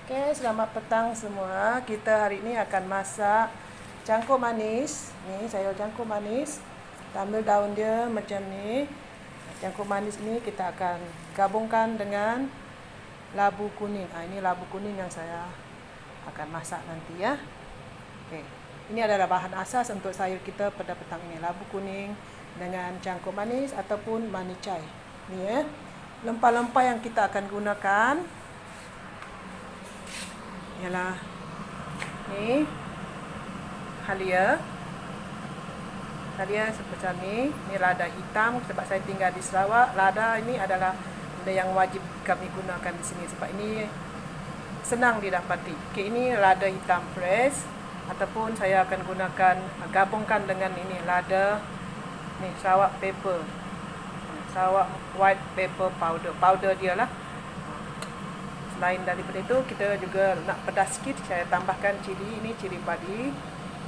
Oke, selamat petang semua. Kita hari ini akan masak cangkuk manis. Nih, sayur cangkuk manis. Kita ambil daun dia macam ni. Cangkuk manis ni kita akan gabungkan dengan labu kuning. Ini labu kuning yang saya akan masak nanti ya. Oke, ini adalah bahan asas untuk sayur kita pada petang ini. Labu kuning dengan cangkuk manis ataupun manicai. Ni ya. Rempah-rempah yang kita akan gunakan ialah ni halia sebesar ni lada hitam sebab saya tinggal di Sarawak. Lada ini adalah benda yang wajib kami gunakan di sini sebab ini senang didapati. Okay, ini lada hitam fresh ataupun saya akan gunakan gabungkan dengan ini lada ni Sarawak pepper, Sarawak white pepper powder dia lah. Selain daripada itu, kita juga nak pedas sikit, saya tambahkan cili. Ini cili padi,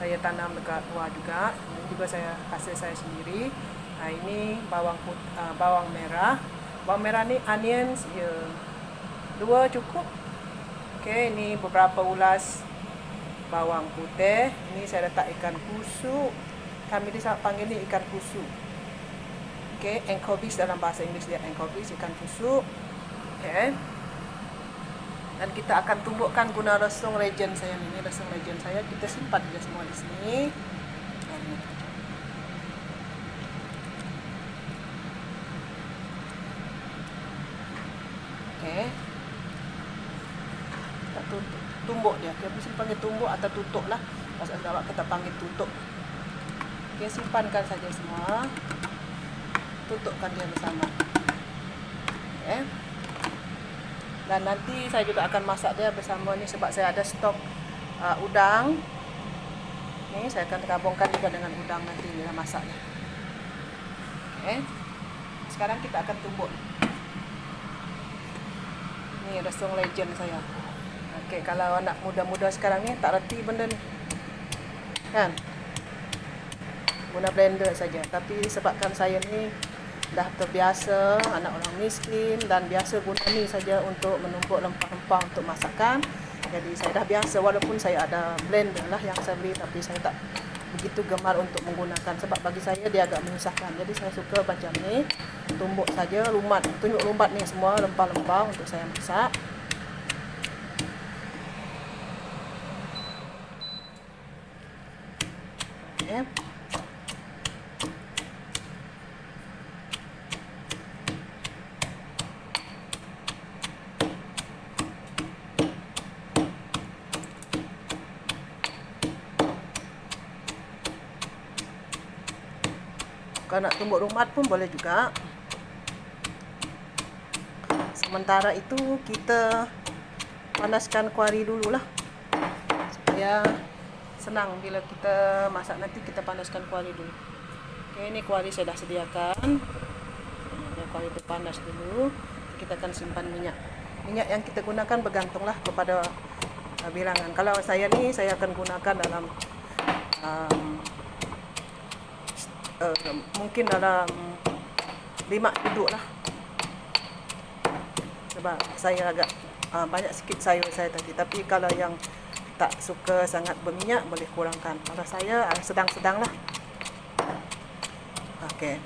saya tanam dekat luar juga. Ini juga hasil saya sendiri. Ini bawang merah. Bawang merah ni onions, ya, 2 cukup. Okey, ini beberapa ulas bawang putih. Ini saya letak ikan kusuk. Kami di sana panggil ni ikan kusuk. Okey, anchovies dalam bahasa Inggeris dia anchovies, ikan kusuk. Okey. Dan kita akan tumbukkan guna resung rejen saya ni. Ini resung rejen saya, kita simpan dia semua di sini. Okey. Kita tumbuk dia. Kita mesti panggil tumbuk atau tutup lah. Bahasa Sarawak kita panggil tutup. Okey, simpankan saja semua. Tutupkan dia bersama. Okey. Dan nanti saya juga akan masak dia bersama ni sebab saya ada stok udang. Ni saya akan gabungkan juga dengan udang nanti dalam masaknya. Okey. Sekarang kita akan tumbuk. Ni resung legend saya. Okey, kalau anak muda-muda sekarang ni tak reti benda ni. Kan? Guna blender saja. Tapi sebabkan saya ni dah terbiasa, anak orang miskin dan biasa guna ni saja untuk menumbuk rempah-rempah untuk masakan. Jadi saya dah biasa walaupun saya ada blender lah yang saya beli, tapi saya tak begitu gemar untuk menggunakan sebab bagi saya dia agak menyusahkan. Jadi saya suka macam ni, tumbuk saja, tunjuk lumbat ni semua rempah-rempah untuk saya masak. Okay. Kalau nak tumbuk rumat pun boleh juga. Sementara itu kita panaskan kuari dululah supaya senang bila kita masak nanti. Kita panaskan kuari dulu. Okey, ini kuari saya dah sediakan. Kuari itu panas dulu. Kita akan simpan minyak. Minyak yang kita gunakan bergantunglah kepada bilangan. Kalau saya ni saya akan gunakan dalam mungkin dalam 5 duduk lah sebab saya agak banyak sikit sayur saya tadi. Tapi kalau yang tak suka sangat berminyak boleh kurangkan. Kalau saya sedang-sedang lah. Okey,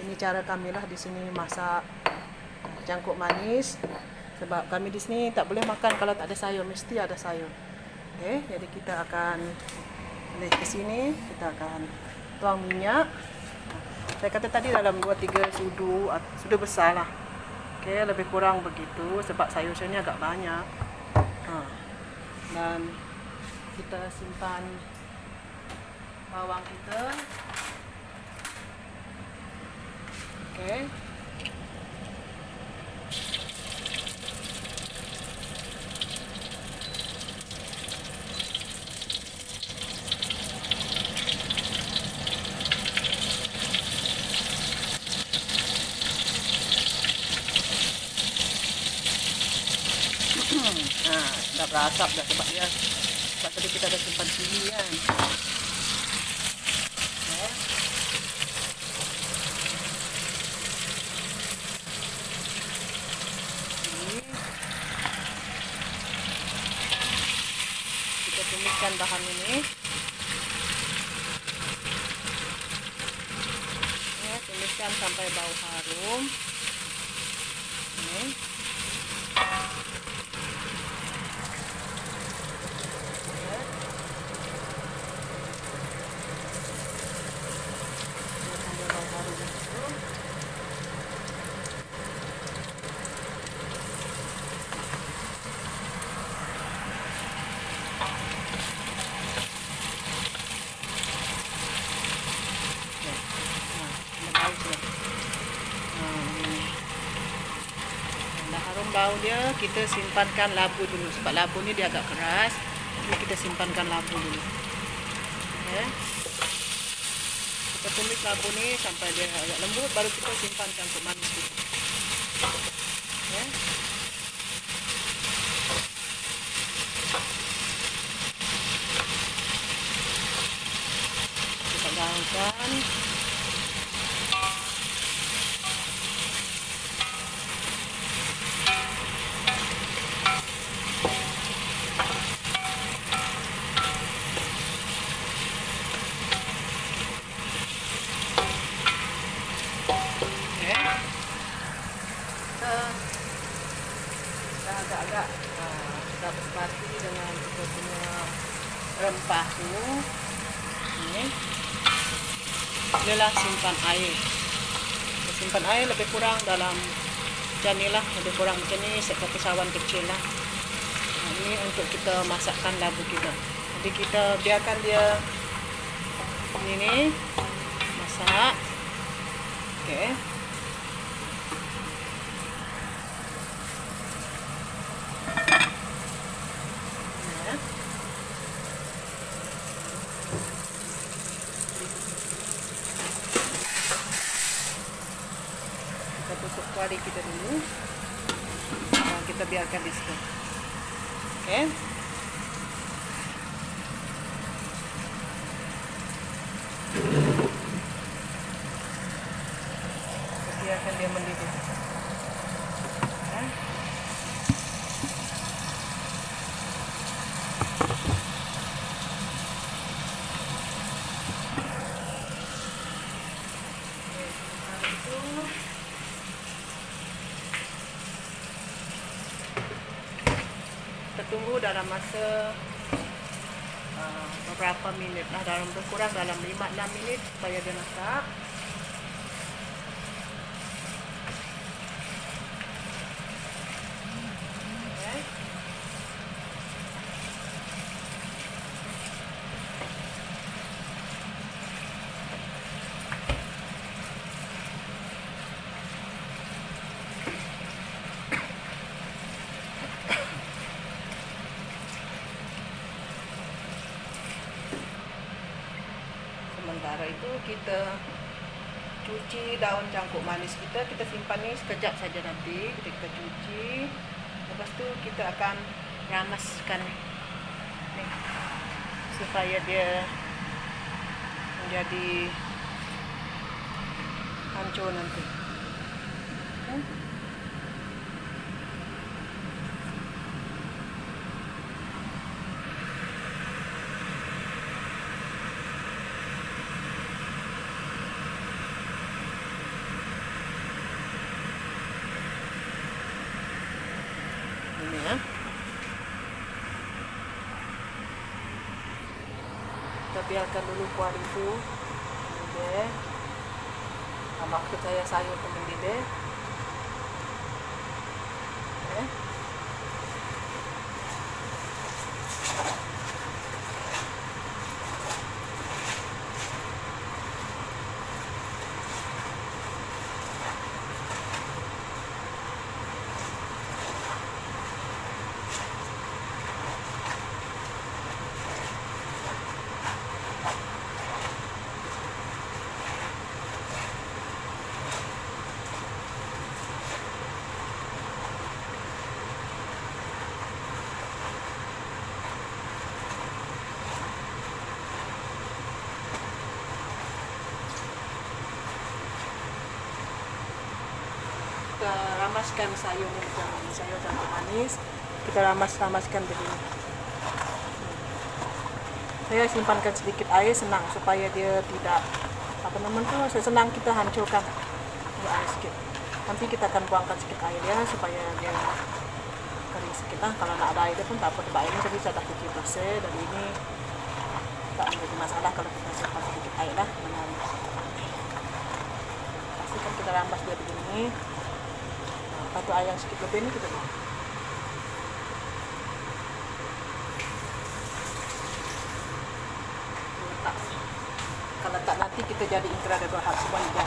ini cara kami lah di sini masak cangkuk manis. Sebab kami di sini tak boleh makan kalau tak ada sayur, mesti ada sayur. Okey, jadi kita akan ke sini, kita akan tuang minyak. Saya kata tadi dalam 2-3 sudu besar lah. Okey, lebih kurang begitu sebab sayur saya ni agak banyak. Dan kita simpan bawang kita. Okey. Dah berasap dah sebab tadi kita dah simpan cili kan. tumiskan bahan ini. Ya, tumiskan sampai bau harum. Ini. Harum bau dia, kita simpankan labu dulu sebab labu ni dia agak keras, jadi kita simpankan labu dulu. Okay. Kita tumis labu ni sampai dia agak lembut, baru kita simpan cangkuk manis dulu. Okay. Kita gaulkan. Agak-agak sudah berbasi dengan kita punya rempah tu. Ini inilah simpan air. Kita simpan air lebih kurang dalam macam ni lah, lebih kurang macam ni, seperti sawan kecil lah. Ini untuk kita masakkan labu kita. Jadi kita biarkan dia ini masak. Okey. Kita tutup kuali kita dulu. Kita biarkan di situ. Oke. Biarkan dia mendidih. Okay. Kita tunggu dalam masa beberapa minit lah, dalam berkurang dalam 5-6 minit supaya dia masak. Sementara itu kita cuci daun cangkuk manis kita simpan ni sekejap saja nanti. Kita cuci, lepas tu kita akan ramaskan ni supaya dia menjadi hancur nanti. Ini ya. Kita biarkan dulu kuah itu mendidih. Maksud saya sayur itu mendidih. Okay. Kita ramaskan sayurnya, sayur cangkuk manis. Kita ramaskan begini. Saya simpankan sedikit air senang supaya dia tidak senang kita hancurkan air sedikit. Nanti kita akan buangkan sedikit air ya supaya dia kering sedikit lah. Kalau nak ada airnya pun tak apa, tebak ini jadi sudah cuci bersih dan ini tak menjadi masalah kalau kita simpan sedikit air lah. Pastikan kita rampas dia begini. Atau air yang sedikit lebih ini kita buang. Kalau tak nanti kita jadi ingkar ada dua hal semua ya.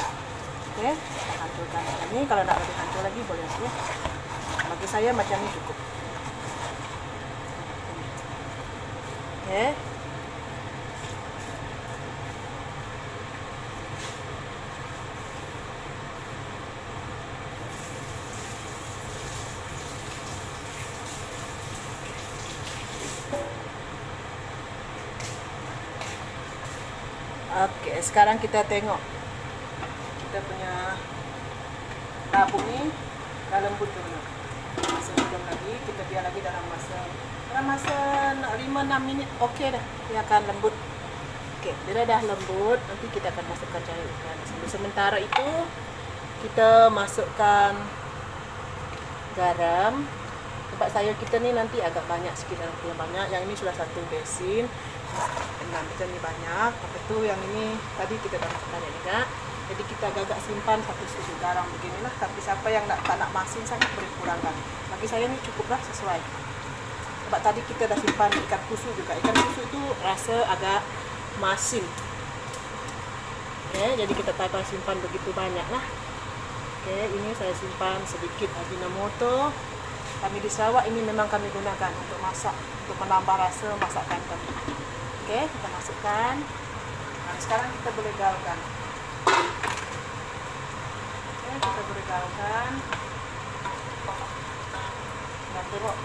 Oke, kita hancurkan ini. Kalau nak lebih hancur lagi boleh ya. Bagi saya macam ini cukup. Oke. Oke, sekarang kita tengok kita punya tabung ini dah lembut dulu. Sebelum lagi kita biar lagi dalam masa 5-6 menit. Oke dah, dia akan lembut. Oke, dia dah lembut. Nanti kita akan masukkan cair ikan. Sementara itu kita masukkan garam. Tempat sayur kita ni nanti agak banyak sikit, yang banyak. Yang ini sudah satu basin. Macam ni banyak. Lepas tu yang ini tadi kita dah masukkan juga. Jadi kita agak simpan satu susu garam beginilah. Tapi siapa yang tak nak masin sangat boleh kurangkan. Bagi saya ni cukuplah sesuai. Sebab tadi kita dah simpan ikan kusu juga. Ikan kusu itu rasa agak masin. Oke, jadi kita tak akan simpan begitu banyak lah. Oke, ini saya simpan sedikit Ajinomoto. Kami di Sarawak ini memang kami gunakan untuk masak, untuk menambah rasa masakan kami. Oke, kita masukkan. Nah, sekarang kita boleh gaulkan. Oke, kita boleh gaulkan. Nah, tengok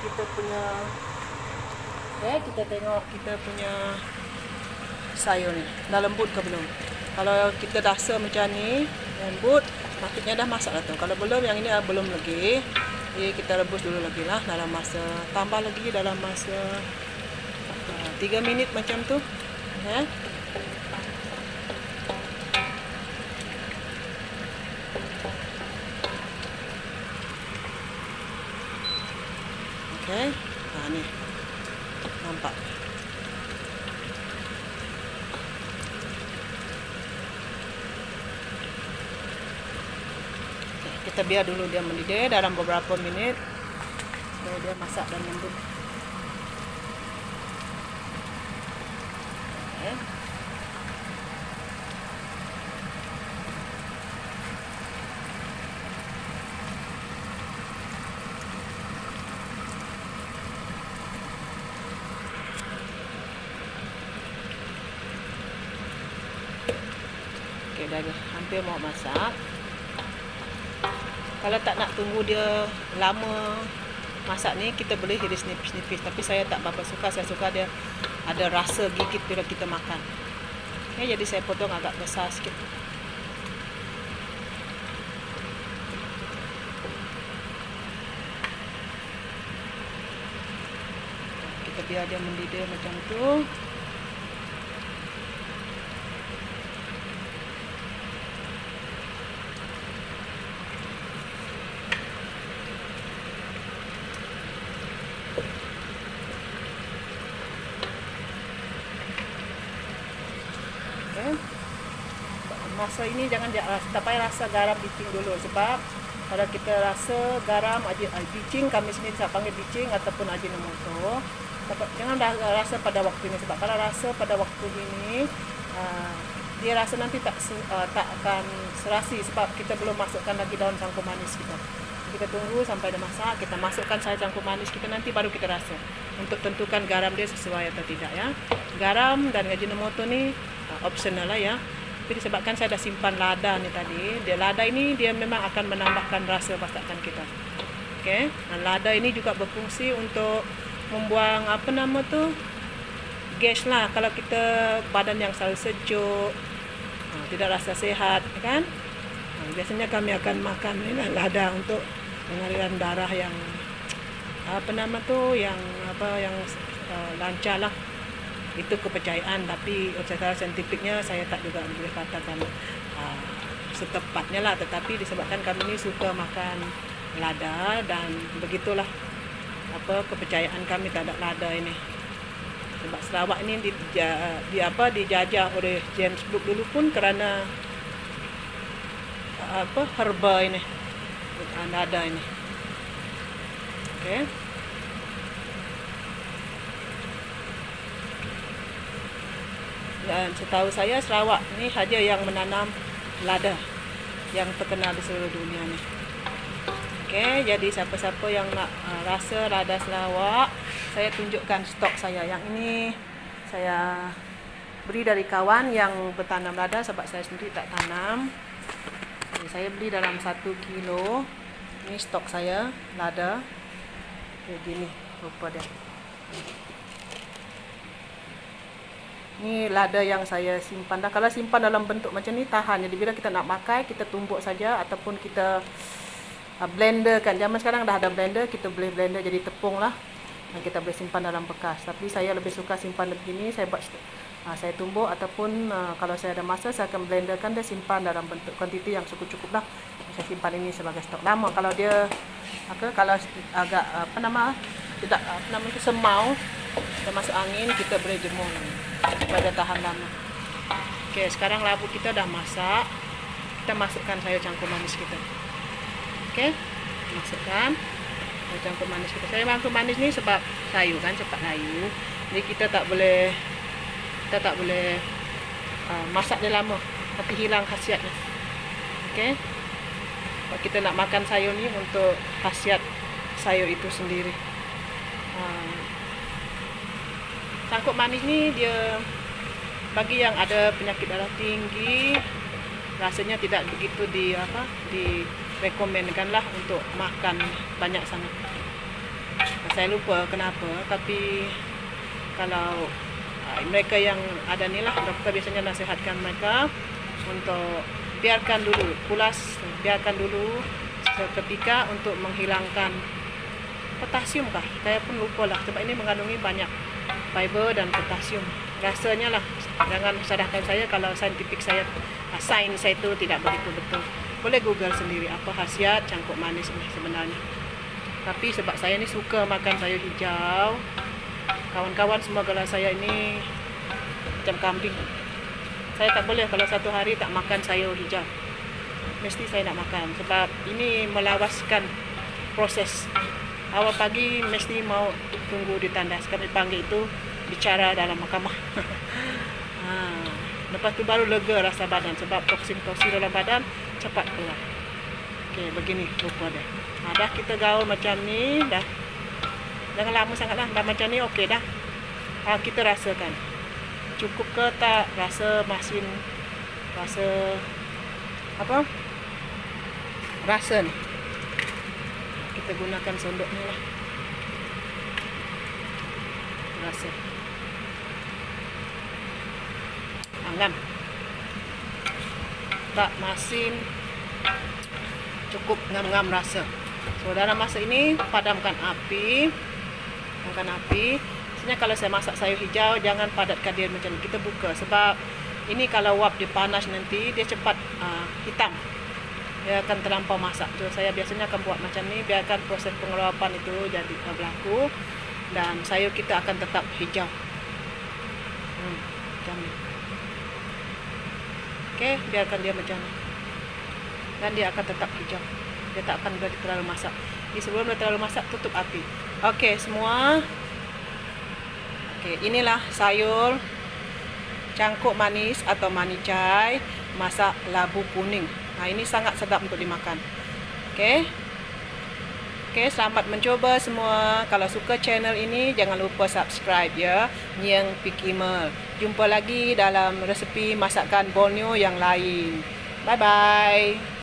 kita punya. Oke, kita tengok kita punya sayur ni. Dah lembut ke belum? Kalau kita rasa macam ni, lembut, maksudnya dah masak lah tu. Kalau belum, yang ini belum lagi. Jadi kita rebus dulu lagi lah dalam masa, tambah lagi dalam masa 3 minit macam tu ya. Oke, nah ni nampak. Kita biar dulu dia mendidih dalam beberapa menit supaya dia masak dan lembut. Okay. Oke, dah hampir mau masak. Kalau tak nak tunggu dia lama masak ni, kita boleh iris nipis-nipis. Tapi saya tak berapa suka. Saya suka dia ada rasa gigit bila kita makan. Okay, jadi saya potong agak besar sikit. Kita biar dia mendidih macam tu. Masa ini jangan tak payah rasa garam bicing dulu, sebab kalau kita rasa garam bicing, kami sini saya panggil bicing ataupun Ajinomoto, jangan rasa pada waktu ini, sebab kalau rasa pada waktu ini dia rasa nanti tak akan serasi, sebab kita belum masukkan lagi daun cangkul manis kita. Kita tunggu sampai dia masak, kita masukkan saja cangkul manis kita, nanti baru kita rasa untuk tentukan garam dia sesuai atau tidak ya. Garam dan Ajinomoto ni optional lah ya. Tapi disebabkan saya dah simpan lada ni tadi, lada ini dia memang akan menambahkan rasa masakan kita. Okey, dan lada ini juga berfungsi untuk membuang gas lah. Kalau kita badan yang selalu sejuk, tidak rasa sehat, kan? Biasanya kami akan makan lada untuk pengaliran darah yang yang lancar lah. Itu kepercayaan, tapi secara saintifiknya saya tak juga boleh katakan setepatnya lah, tetapi disebabkan kami ini suka makan lada dan begitulah kepercayaan kami terhadap lada ini. Sebab Sarawak ini dijajah oleh James Cook dulu pun kerana herba ini, lada ini. Okey. Dan setahu saya Sarawak ni saja yang menanam lada yang terkenal di seluruh dunia ni. Okey, jadi siapa-siapa yang nak rasa lada Sarawak, saya tunjukkan stok saya. Yang ini saya beli dari kawan yang bertanam lada sebab saya sendiri tak tanam. Jadi, saya beli dalam 1 kilo. Ini stok saya lada. Begini rupa dia. Ini lada yang saya simpan dah. Kalau simpan dalam bentuk macam ni tahan. Jadi bila kita nak pakai, kita tumbuk saja ataupun kita blender kan. Zaman sekarang dah ada blender, kita boleh blender jadi tepung lah. Dan kita boleh simpan dalam bekas. Tapi saya lebih suka simpan begini. Saya buat saya tumbuk ataupun kalau saya ada masa saya akan blenderkan dia, simpan dalam bentuk kuantiti yang cukup-cukup lah. Saya simpan ini sebagai stok lama. Kalau dia kalau agak tidak semau, kita masuk angin, kita boleh jemur pada tahan lama. Okey, sekarang labu kita dah masak. Kita masukkan sayur cangkul manis kita. Okey, masukkan sayur cangkul manis kita. Sayur cangkul manis ni sebab sayur kan cepat layu. Jadi kita tak boleh masak dia lama, tapi hilang khasiatnya. Okey. Kalau kita nak makan sayur ni untuk khasiat sayur itu sendiri. Cangkul manis ni dia bagi yang ada penyakit darah tinggi, rasanya tidak begitu direkomenkan lah untuk makan banyak sangat. Saya lupa kenapa, tapi kalau mereka yang ada ni lah, doktor biasanya nasihatkan mereka untuk biarkan dulu seketika untuk menghilangkan potasium kah? Saya pun lupa lah, sebab ini mengandungi banyak fiber dan potasium. Rasanya lah, jangan salahkan saya kalau saintifik saya, sains saya itu tidak begitu betul. Boleh google sendiri apa khasiat cangkul manis ini sebenarnya. Tapi sebab saya ni suka makan sayur hijau, kawan-kawan semua gelar saya ini macam kambing. Saya tak boleh kalau satu hari tak makan sayur hijau. Mesti saya nak makan sebab ini melawaskan proses. Awal pagi mesti mau tunggu ditandas. Kami panggil itu bicara dalam mahkamah. Lepas tu baru lega rasa badan sebab toksin-toksin dalam badan cepat keluar. Okey, begini rupa dia. Dah kita gaul macam ni dah. Jangan lama sangat lah. Dah macam ni okey dah. Kita rasakan. Cukup ke tak rasa masin, rasa apa? Rasa ni. Kita gunakan sendok ni lah. Rasa. Ngam. Tak masin. Cukup ngam-ngam rasa. So dalam masa ini padamkan api. Sebenarnya kalau saya masak sayur hijau, jangan padatkan dia macam ni. Kita buka sebab ini kalau wap dia panas nanti dia cepat hitam. Dia akan terlampau masak. So saya biasanya akan buat macam ni, biarkan proses pengeluapan itu jadi berlaku dan sayur kita akan tetap hijau. Macam ni. Okey, biarkan dia macam ni. Dan dia akan tetap hijau. Dia tak akan terlalu masak. Jadi sebelum dia terlalu masak, tutup api. Okey, semua. Okey, inilah sayur cangkul manis atau manicai masak labu kuning. Ini sangat sedap untuk dimakan. Okey. Okey, selamat mencoba semua. Kalau suka channel ini, jangan lupa subscribe ya. Nyeng Pikimel. Jumpa lagi dalam resepi masakan Borneo yang lain. Bye-bye.